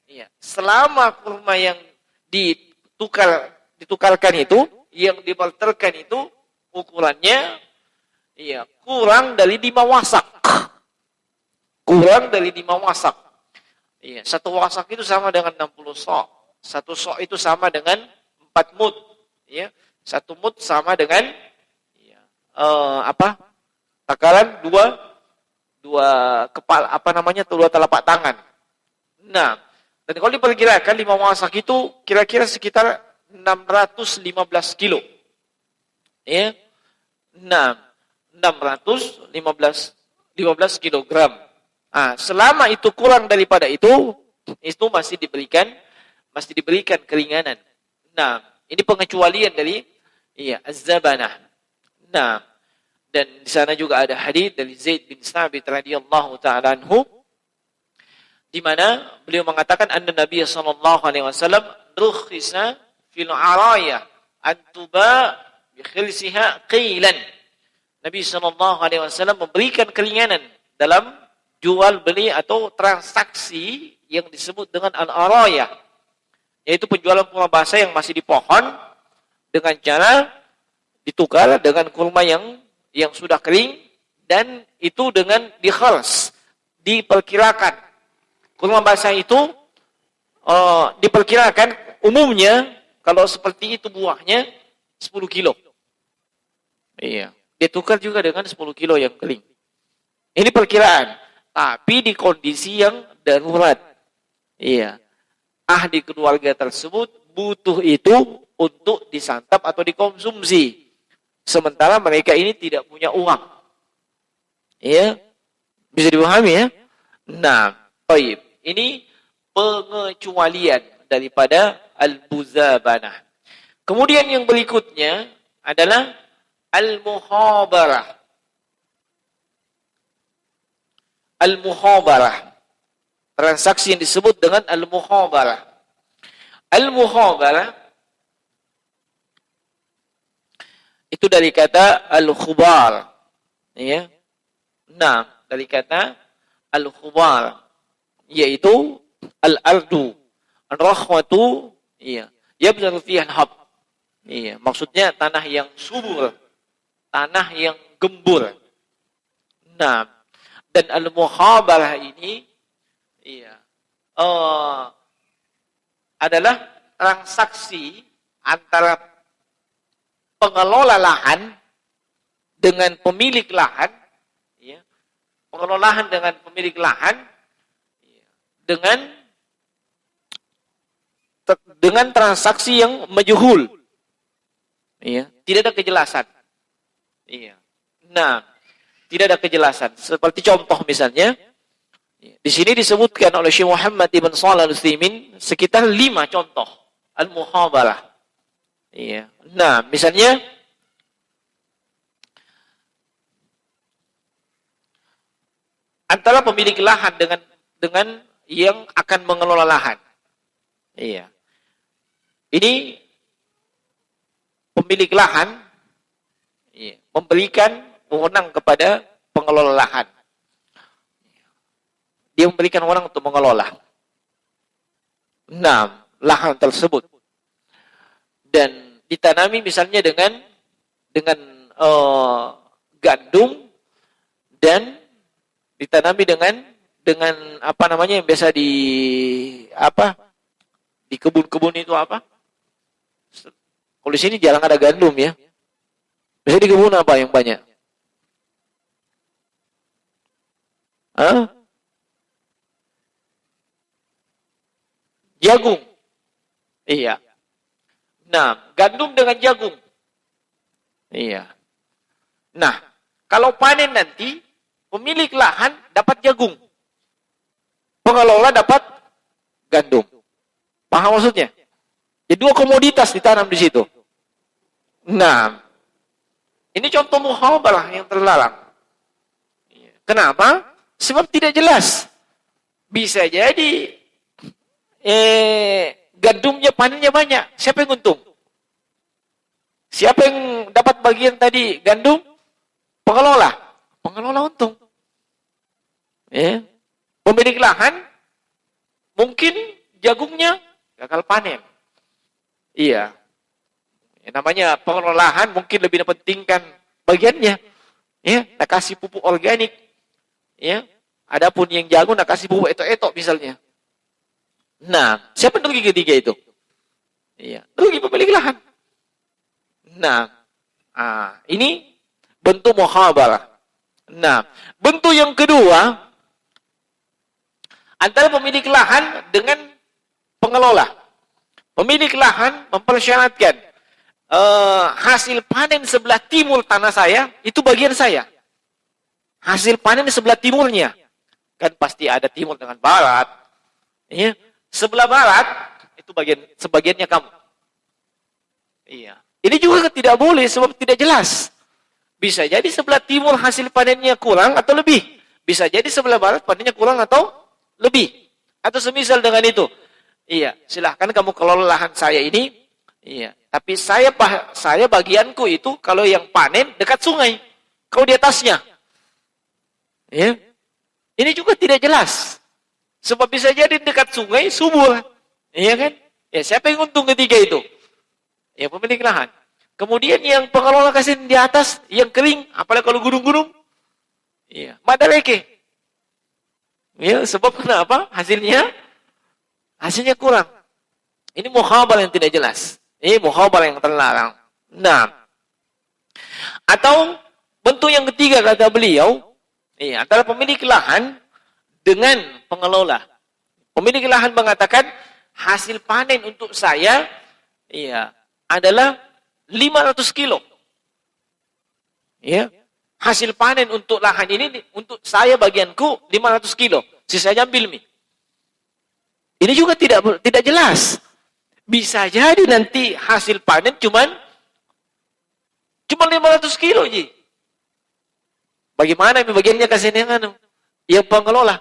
ya, selama kurma yang ditukarkan itu, yang dibarterkan itu ukurannya ya, kurang dari 5 wasak. Kurang dari 5 wasak. Ya, 1 wasak itu sama dengan 60 sok. 1 sok itu sama dengan 4 mud. Ya, 1 mud sama dengan ya, takaran 2 kepala, dua telapak tangan. Nah, dan kalau diperkirakan 5 wasak itu kira-kira sekitar 615 kilo. Ya. Nah, 615 kilogram. Ah, selama itu kurang daripada itu masih diberikan keringanan. Nah, ini pengecualian dari az-zabanah. Nah, dan di sana juga ada hadis dari Zaid bin Sabit radhiyallahu taala anhu di mana beliau mengatakan anna Nabi sallallahu alaihi wasallam rukhisa fil araya antuba bi khilsiha qilan. Nabi sallallahu alaihi wasallam memberikan keringanan dalam jual beli atau transaksi yang disebut dengan al-araya, yaitu penjualan kurma basah yang masih di pohon dengan cara ditukar dengan kurma yang sudah kering, dan itu dengan dikhals, diperkirakan. Kurma basah itu diperkirakan umumnya kalau seperti itu buahnya 10 kilo. Iya, ditukar juga dengan 10 kilo yang kering. Ini perkiraan. Tapi di kondisi yang darurat. Iya. Ahli keluarga tersebut butuh itu untuk disantap atau dikonsumsi. Sementara mereka ini tidak punya uang. Iya. Bisa dipahami ya? Nah, baik. Ini pengecualian daripada al-muzabanah. Kemudian yang berikutnya adalah al-muhabarah. Al-muhabarah. Transaksi yang disebut dengan al-muhabarah. Al-muhabarah itu dari kata al-khubar. Ya. Nah, dari kata al-khubar yaitu al-ardu, ar-rahwatu, iya, yabzaru fiha al-hab. Iya, maksudnya tanah yang subur, tanah yang gembur. Nah, dan al-muhabarah ini adalah transaksi antara pengelola lahan dengan pemilik lahan, ya, pengelolaan dengan pemilik lahan, ya, dengan transaksi yang majhul, ya, tidak ada kejelasan. Iya. Nah, tidak ada kejelasan. Seperti contoh misalnya, di sini disebutkan oleh Syekh Muhammad ibn Shalih Al-Utsaimin sekitar 5 contoh al-muhabarah. Iya. Nah, misalnya antara pemilik lahan dengan yang akan mengelola lahan. Iya. Ini pemilik lahan memberikan wewenang kepada pengelola lahan. Dia memberikan wewenang untuk mengelola lahan tersebut. Dan ditanami misalnya dengan gandum, dan ditanami dengan apa namanya yang biasa di kebun-kebun itu apa? Kalau di sini jarang ada gandum ya. Biasanya di kebun apa yang banyak? Jagung. Iya. Nah, gandum dengan jagung. Iya. Nah, kalau panen nanti, pemilik lahan dapat jagung. Pengelola dapat gandum. Paham maksudnya? Jadi 2 komoditas ditanam di situ. Nah, ini contoh muhabarah yang terlarang. Kenapa? Sebab tidak jelas. Bisa jadi gandumnya panennya banyak. Siapa yang untung? Siapa yang dapat bagian tadi gandum? Pengelola. Pengelola untung. Pemilik lahan mungkin jagungnya gagal panen. Iya. Namanya pengelola lahan mungkin lebih pentingkan bagiannya. Ya, nak kasih pupuk organik. Ya. Adapun yang jagung nak kasih pupuk etok-etok misalnya. Nah, siapa rugi ketiga itu? Iya, rugi pemilik lahan. Nah, ini bentuk muhabalah. Nah, bentuk yang kedua antara pemilik lahan dengan pengelola. Pemilik lahan mempersyaratkan hasil panen sebelah timur tanah saya itu bagian saya. Hasil panen di sebelah timurnya. Kan pasti ada timur dengan barat. Ya, sebelah barat itu sebagiannya kamu. Iya. Ini juga tidak boleh sebab tidak jelas. Bisa jadi sebelah timur hasil panennya kurang atau lebih. Bisa jadi sebelah barat panennya kurang atau lebih. Atau semisal dengan itu. Iya, silahkan kamu kelola lahan saya ini. Iya, tapi saya bagianku itu kalau yang panen dekat sungai. Kau di atasnya. Iya. Ini juga tidak jelas. Sebab bisa jadi dekat sungai subur. Iya kan? Ya, siapa yang untung ketiga itu? Ya, pemilik lahan. Kemudian yang pengelola kasih di atas, yang kering, apalagi kalau gunung-gunung. Iya, madaleke. Ya, sebab kenapa? Hasilnya kurang. Ini muhabal yang tidak jelas. Ini muhabal yang terlarang. Nah, atau bentuk yang ketiga kata beliau, antara pemilik lahan dengan pengelola. Pemilik lahan mengatakan hasil panen untuk saya adalah 500 kilo. Ya. Hasil panen untuk lahan ini untuk saya bagianku 500 kilo. Sisanya ambil mi. Ini juga tidak jelas. Bisa jadi nanti hasil panen cuma 500 kilo ji. Bagaimana bagiannya kasih yang pengelola?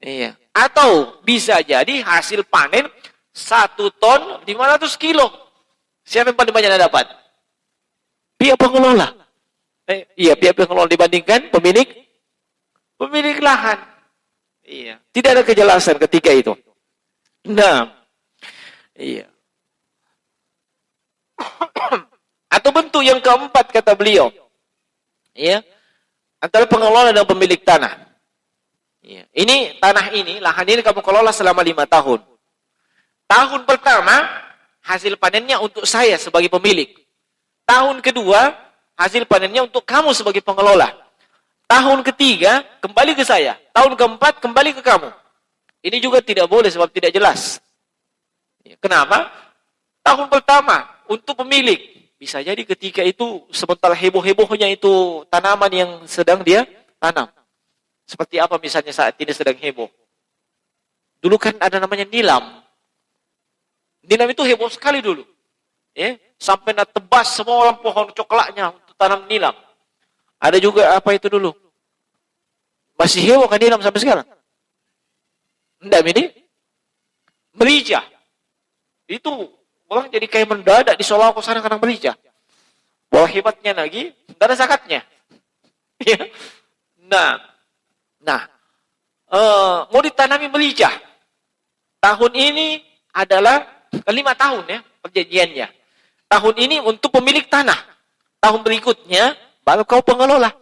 Iya. Atau bisa jadi hasil panen 1 ton 500 kilo. Siapa yang paling banyak dapat? Pihak pengelola. Pihak pengelola dibandingkan pemilik lahan. Iya. Tidak ada kejelasan ketika itu. Nah, iya. Atau bentuk yang keempat kata beliau. Iya. Antara pengelola dan pemilik tanah. Iya. Ini tanah ini, lahan ini kamu kelola selama 5 tahun. Tahun pertama hasil panennya untuk saya sebagai pemilik. Tahun kedua hasil panennya untuk kamu sebagai pengelola. Tahun ketiga kembali ke saya. Tahun keempat kembali ke kamu. Ini juga tidak boleh sebab tidak jelas. Kenapa? Tahun pertama untuk pemilik. Bisa jadi ketika itu sementara heboh-hebohnya itu tanaman yang sedang dia tanam. Seperti apa misalnya saat ini sedang heboh. Dulu kan ada namanya nilam. Nilam itu heboh sekali dulu. Sampai nak tebas semua orang pohon coklatnya untuk tanam nilam. Ada juga apa itu dulu? Masih heboh kan nilam sampai sekarang? Enggak ini? Merica. Itu orang jadi kayak mendadak di Solo ke sana karena merica. Bahwa hebatnya lagi, tidak ada zakatnya. Mau ditanami merica. Tahun ini adalah 5 tahun ya perjanjiannya. Tahun ini untuk pemilik tanah. Tahun berikutnya baru kau pengelola.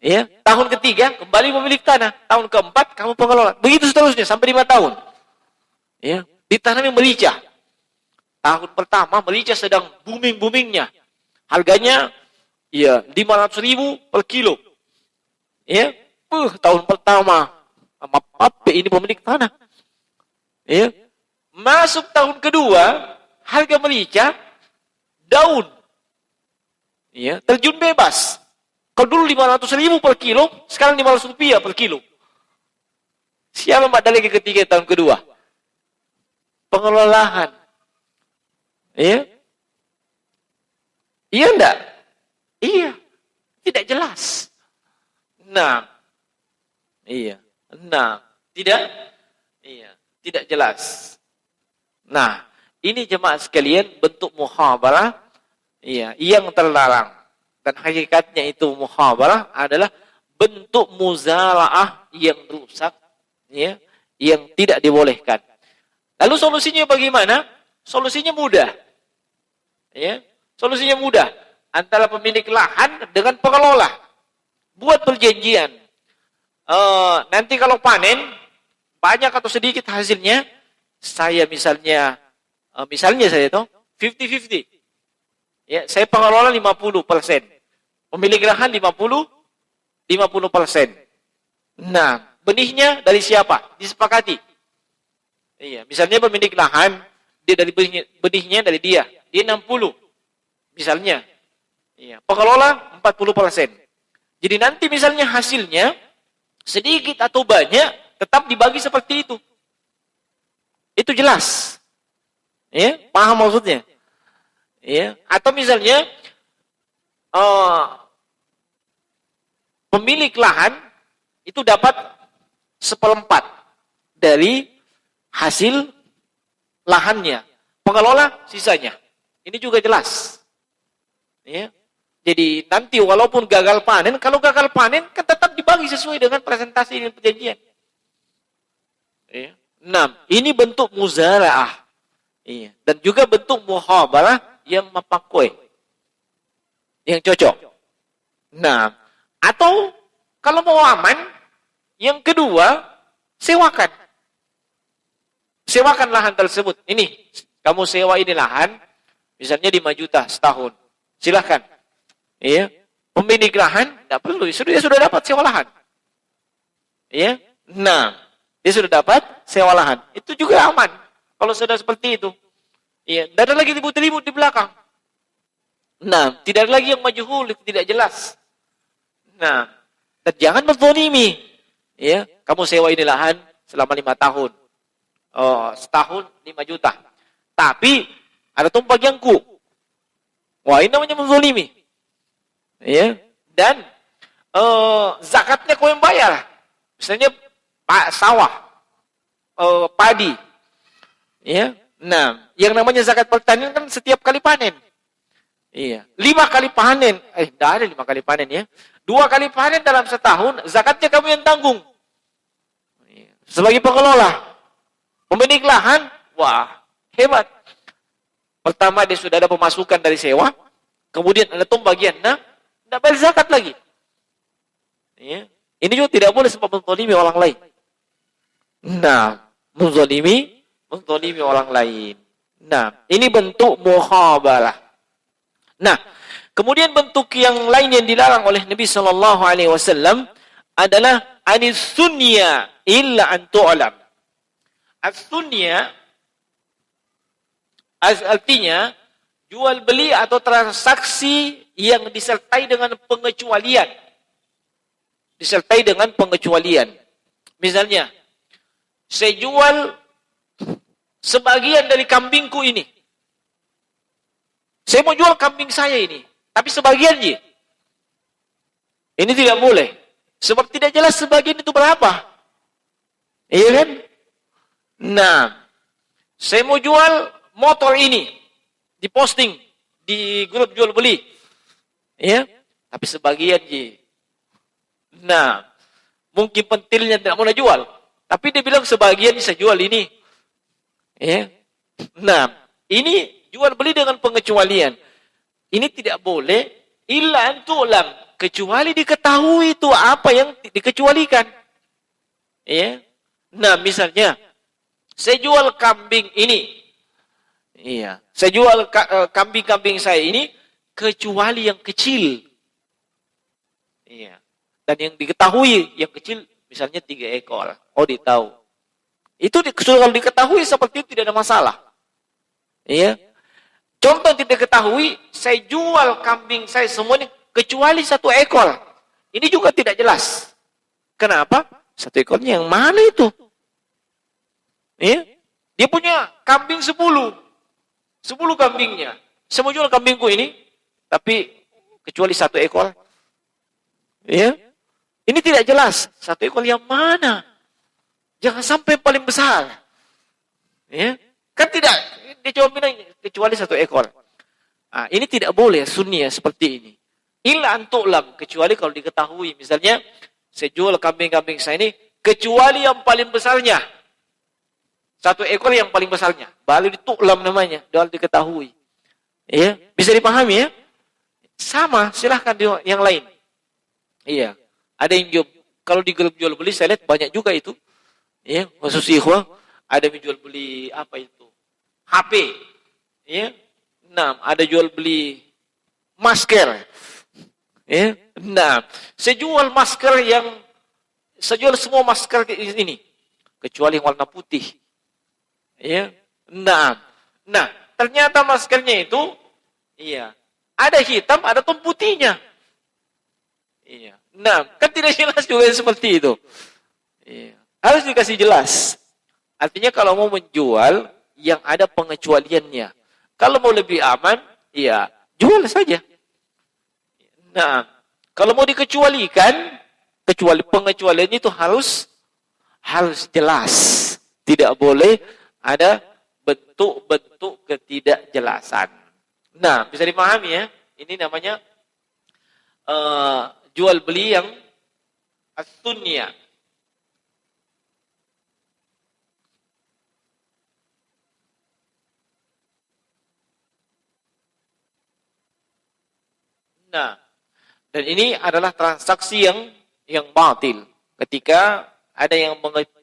Ya, tahun ketiga kembali pemilik tanah. Tahun keempat kamu pengelola. Begitu seterusnya sampai 5 tahun. Ya, ditanami merica. Tahun pertama merica sedang booming-boomingnya. Harganya 500.000 per kilo. Ya, tahun pertama apa ini pemilik tanah. Ya. Masuk tahun kedua, harga merica daun. Ya, terjun bebas. Kalau dulu 500.000 per kilo, sekarang 500 rupiah per kilo. Siapa mbak lagi ketiga tahun kedua? Pengelola lahan. Iya? Iya enggak? Iya. Tidak jelas. Nah. Iya. Nah. Tidak? Iya. Tidak jelas. Nah. Ini jemaah sekalian bentuk muhabalah. Iya. Yang terlarang. Dan hakikatnya itu muhabalah adalah bentuk muzara'ah yang rusak, ya, yang tidak dibolehkan. Lalu solusinya bagaimana? Solusinya mudah. Ya, solusinya mudah. Antara pemilik lahan dengan pengelola. Buat perjanjian. Nanti kalau panen, banyak atau sedikit hasilnya, saya misalnya saya itu 50-50. Ya, saya pengelola 50%. Pemilik lahan 50%. Nah, benihnya dari siapa? Disepakati. Iya, misalnya pemilik lahan, dia dari benihnya dari dia 60. Misalnya. Iya, pengelola 40%. Jadi nanti misalnya hasilnya sedikit atau banyak tetap dibagi seperti itu. Itu jelas. Ya, paham maksudnya? Ya, atau misalnya pemilik lahan itu dapat 1/4 dari hasil lahannya. Pengelola sisanya. Ini juga jelas. Ya. Jadi nanti walaupun gagal panen, kalau gagal panen kan tetap dibagi sesuai dengan presentasi dan perjanjian. Ya. 6. Ini bentuk muzara'ah. Iya. Dan juga bentuk muhabalah yang mapakoi. Yang cocok. Nah, atau kalau mau aman, yang kedua, sewakan. Sewakan lahan tersebut. Ini, kamu sewa ini lahan, misalnya 5 juta setahun. Silahkan. Iya. Pemilik lahan, tidak perlu. Dia sudah dapat sewa lahan. Iya. Nah, dia sudah dapat sewa lahan. Itu juga aman. Kalau sudah seperti itu. Iya. Tidak ada lagi ribut-ribut di belakang. Nah, tidak ada lagi yang majhul, tidak jelas. Nah, dan jangan berzalimi. Ya, kamu sewa ini lahan selama 5 tahun. Setahun 5 juta. Tapi ada tumpang bagianku. Wah, ini namanya menzalimi. Ya, dan zakatnya kau yang bayar. Misalnya sawah, padi. Ya. Nah, yang namanya zakat pertanian kan setiap kali panen. Iya. 5 kali panen. Tidak ada 5 kali panen ya. 2 kali panen dalam setahun, zakatnya kamu yang tanggung. Sebagai pengelola. Pemilik lahan, wah, hebat. Pertama dia sudah ada pemasukan dari sewa, kemudian ada bagian, nah, tidak bayar zakat lagi. Ya. Ini juga tidak boleh sebab menzalimi orang lain. Nah, menzalimi orang lain. Nah, ini bentuk muhabalah. Nah, kemudian bentuk yang lain yang dilarang oleh Nabi sallallahu alaihi wasallam adalah anis sunya illa an tu'lam. As-sunya artinya jual beli atau transaksi yang disertai dengan pengecualian. Disertai dengan pengecualian. Misalnya, saya jual sebagian dari kambingku ini. Saya mau jual kambing saya ini, tapi sebagian je. Ini tidak boleh. Sebab tidak jelas sebagian itu berapa. Iya kan? Nah, saya mau jual motor ini, diposting di grup jual beli. Ya, tapi sebagian je. Nah, mungkin pentilnya tidak mau jual, tapi dia bilang sebagian bisa jual ini. Ya. Nah, ini jual beli dengan pengecualian. Ini tidak boleh illa antulam, kecuali diketahui itu apa yang dikecualikan. Ya. Nah, misalnya saya jual kambing ini. Iya, saya jual kambing-kambing saya ini kecuali yang kecil. Iya. Dan yang diketahui yang kecil misalnya 3 ekor. Oh, ditahu. Itu kalau diketahui seperti itu tidak ada masalah. Iya. Contoh yang tidak diketahui, saya jual kambing saya semuanya kecuali 1 ekor. Ini juga tidak jelas. Kenapa? 1 ekornya yang mana itu? Iya. Dia punya kambing 10 kambingnya. Saya mau jual kambingku ini, tapi kecuali 1 ekor. Iya. Ini tidak jelas. 1 ekor yang mana? Jangan sampai paling besar. Ya. Kan tidak. Dia cuma bilang kecuali 1 ekor. Nah, ini tidak boleh sunnah seperti ini. Illa antu'lam, kecuali kalau diketahui. Misalnya, saya jual kambing-kambing saya ini, kecuali yang paling besarnya. Satu ekor yang paling besarnya. Baru ditu'lam namanya, jual diketahui. Ya, bisa dipahami ya? Sama, silahkan yang lain. Iya, ada yang jual, kalau di grup jual beli, saya lihat banyak juga itu. Ya, khusus ikhwah, ada yang jual beli, apa itu? HP. Ya, nah, ada jual beli masker. Ya, nah, saya jual masker saya jual semua masker ini, kecuali yang warna putih. Ya, nah, ternyata maskernya itu, iya, ada hitam, ada putihnya. Iya, nah, kan tidak jelas juga seperti itu. Iya, harus dikasih jelas. Artinya kalau mau menjual, yang ada pengecualiannya. Kalau mau lebih aman, iya, jual saja. Nah, kalau mau dikecualikan, pengecualiannya itu harus jelas. Tidak boleh ada bentuk-bentuk ketidakjelasan. Nah, bisa dipahami ya? Ini namanya jual beli yang as-sunniyah. Nah, dan ini adalah transaksi yang batil. Ketika ada yang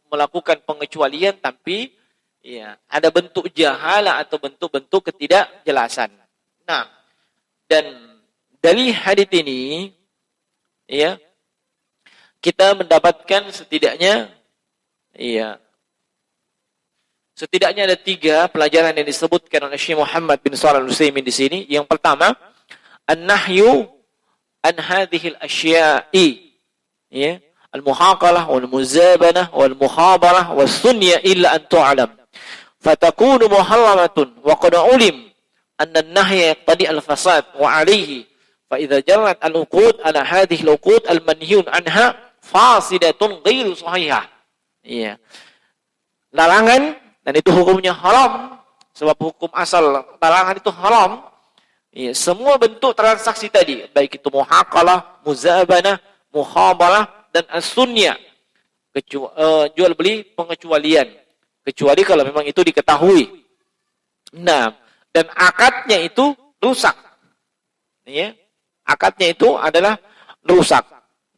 melakukan pengecualian tapi ya, ada bentuk jahalah atau bentuk-bentuk ketidakjelasan. Nah, dan dari hadits ini ya, kita mendapatkan setidaknya ada 3 pelajaran yang disebutkan oleh Syekh Muhammad bin Shalih Al-Utsaimin di sini. Yang pertama, an-nahyu an hadhil asya'i, ya, al-muhaqalah wal muzabanah wal mukhabarah was sunya illa an tu'lam fatakunu muharramatun wa qad ulim anna an-nahya yaqtadi al-fasad wa alayhi fa idza jarrat al-uqud ala hadhihi al-uqud al-manhiyun anha fasidatun ghairu sahihah. Ya, larangan, dan itu hukumnya haram, sebab hukum asal larangan itu haram. Ya, semua bentuk transaksi tadi, baik itu muhaqalah, muzabanah, mukhabarah, dan as-sunya, jual beli pengecualian, kecuali kalau memang itu diketahui. Nah, dan akadnya itu rusak. Ya, akadnya itu adalah rusak.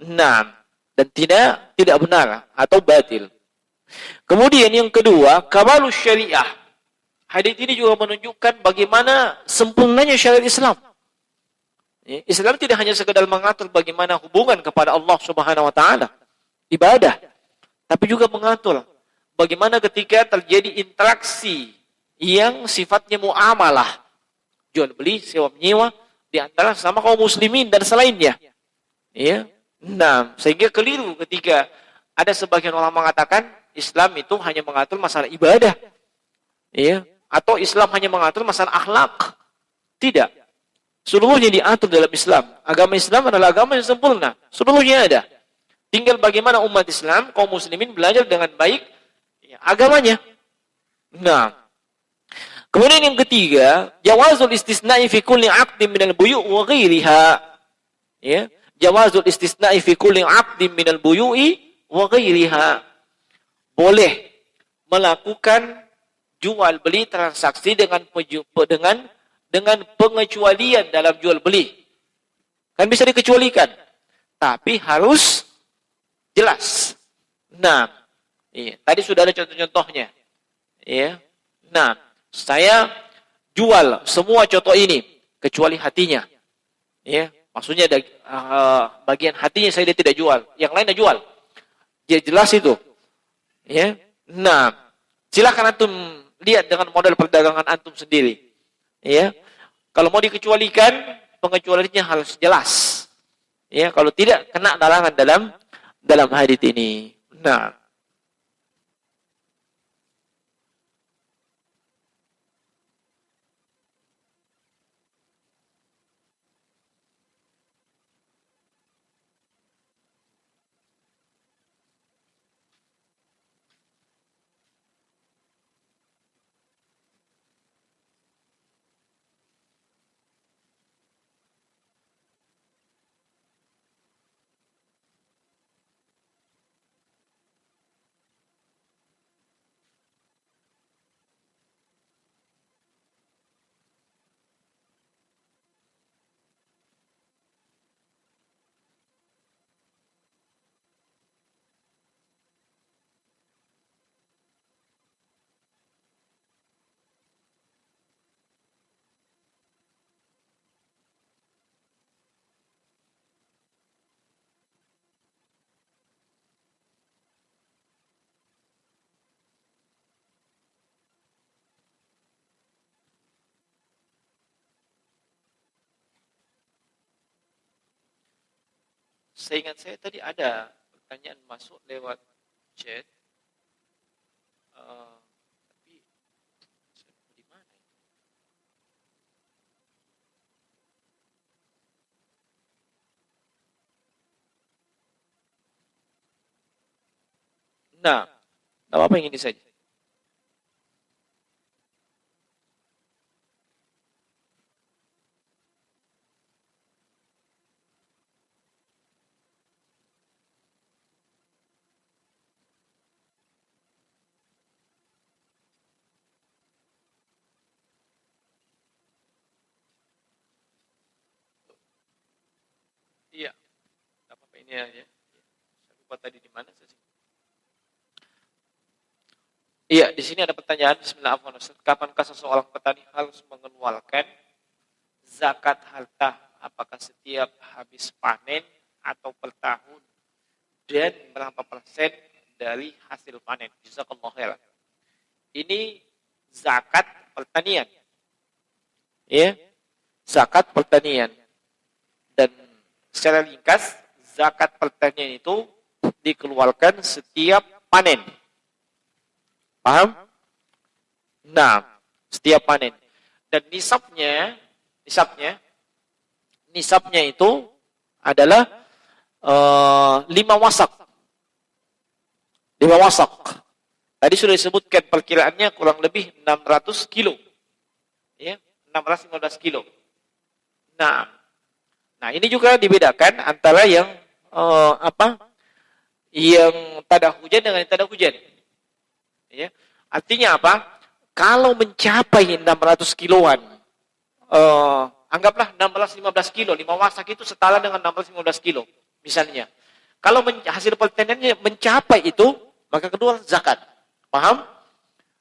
Nah, dan tidak benar atau batil. Kemudian yang kedua, kamalus syariah. Hadits ini juga menunjukkan bagaimana sempurnanya syariat Islam. Islam tidak hanya sekedar mengatur bagaimana hubungan kepada Allah Subhanahu wa taala, ibadah, tapi juga mengatur bagaimana ketika terjadi interaksi yang sifatnya muamalah, jual beli, sewa menyewa di antara sama kaum muslimin dan selainnya. Ya. Nah, sehingga keliru ketika ada sebagian ulama mengatakan Islam itu hanya mengatur masalah ibadah. Ya. Atau Islam hanya mengatur masalah akhlak. Tidak. Seluruhnya diatur dalam Islam. Agama Islam adalah agama yang sempurna. Seluruhnya ada. Tinggal bagaimana umat Islam, kaum muslimin belajar dengan baik ya, agamanya. Nah, kemudian yang ketiga, jawazul istisna'i fi kulli 'aqdin minal buyu' wa ghairiha. Ya, jawazul istisna'i fi kulli 'aqdin minal buyu'i wa ghairiha. Boleh melakukan jual beli transaksi dengan pengecualian dalam jual beli. Kan bisa dikecualikan, tapi harus jelas. Nah, iya, tadi sudah ada contoh-contohnya. Ya. Nah, saya jual semua contoh ini kecuali hatinya. Ya, maksudnya bagian hatinya saya tidak jual, yang lainnya jual. Dia jelas itu. Ya. Nah, silakan antum lihat dengan model perdagangan antum sendiri. Ya. Kalau mau dikecualikan, pengecualiannya harus jelas. Ya, kalau tidak kena larangan dalam hadits ini. Nah, Seingat saya tadi ada pertanyaan masuk lewat chat. Tapi di mana itu? Nah, apa yang ini saja? Iya, apa ini aja. Saya lupa tadi di mana sih. Iya, di sini ada pertanyaan. Bismillahirrahmanirrahim. Kapankah seseorang petani harus mengeluarkan zakat harta? Apakah setiap habis panen atau per tahun? Dan berapa persen dari hasil panen? Jazakallahu khairan. Ini zakat pertanian. Ya, zakat pertanian. Dan secara ringkas, zakat pertanian itu dikeluarkan setiap panen. Paham? Nah, setiap panen. Dan nisabnya itu adalah 5 wasak. 5 wasak. Tadi sudah disebutkan perkiraannya kurang lebih 600 kilo. Ya, 615 kilo. Nah, ini juga dibedakan antara yang yang tada hujan dengan yang tada hujan. Ya. Artinya apa? Kalau mencapai 600 kiloan, anggaplah 16-15 kilo, 5 wasak itu setara dengan 16-15 kilo, misalnya. Kalau hasil pertaniannya mencapai itu, maka kedua zakat. Paham?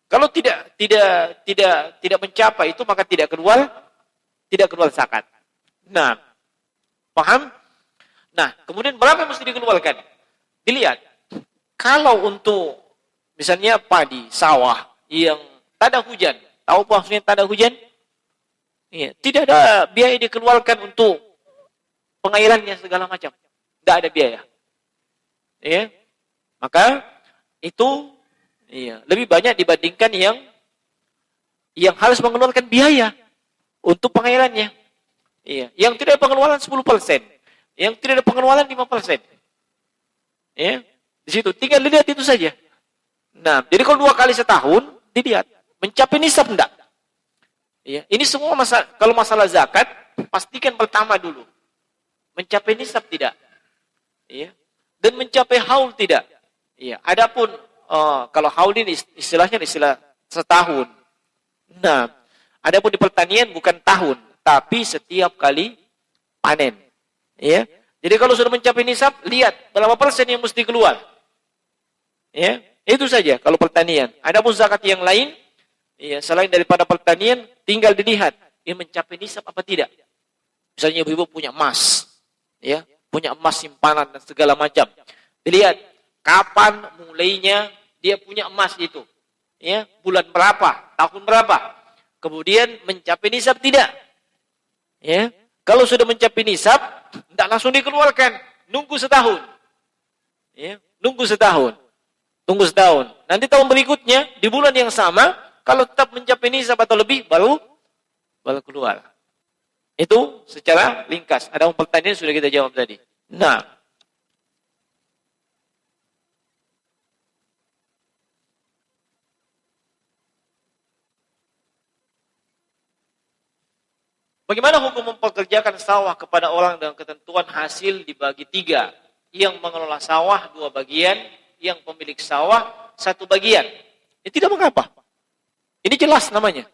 Kalau tidak mencapai itu, maka tidak keluar zakat. Nah, paham? Nah, kemudian berapa yang mesti dikeluarkan? Dilihat. Kalau untuk misalnya padi, sawah yang tak ada hujan. Tahu apa maksudnya tak ada hujan? Iya, tidak ada biaya dikeluarkan untuk pengairannya segala macam. Tidak ada biaya. Ya. Maka itu lebih banyak dibandingkan yang harus mengeluarkan biaya untuk pengairannya. Iya, yang tidak ada pengeluaran 10%, yang tidak ada pengeluaran 5%. Ya, di situ tinggal dilihat itu saja. Nah, jadi kalau 2 kali setahun dilihat mencapai nisab enggak? Ya, ini semua kalau masalah zakat pastikan pertama dulu mencapai nisab tidak? Ya, dan mencapai haul tidak? Ya, adapun kalau haul ini istilahnya istilah setahun. Nah, adapun di pertanian bukan tahun, tapi setiap kali panen. Ya. Jadi kalau sudah mencapai nisab, lihat berapa persen yang mesti keluar. Ya, itu saja kalau pertanian. Adapun zakat yang lain, ya selain daripada pertanian, tinggal dilihat ia mencapai nisab apa tidak. Misalnya ibu-ibu punya emas, ya, punya emas simpanan dan segala macam. Dilihat kapan mulainya dia punya emas itu. Ya, bulan berapa, tahun berapa. Kemudian mencapai nisab tidak. Ya, kalau sudah mencapai nisab, tidak langsung dikeluarkan, nunggu setahun. Ya, nunggu setahun. Tunggu setahun. Nanti tahun berikutnya di bulan yang sama, kalau tetap mencapai nisab atau lebih baru keluar. Itu secara ringkas. Ada pertanyaan sudah kita jawab tadi. Nah, bagaimana hukum mempekerjakan sawah kepada orang dengan ketentuan hasil dibagi 3? Yang mengelola sawah 2 bagian, yang pemilik sawah 1 bagian. Ini tidak mengapa. Ini jelas namanya.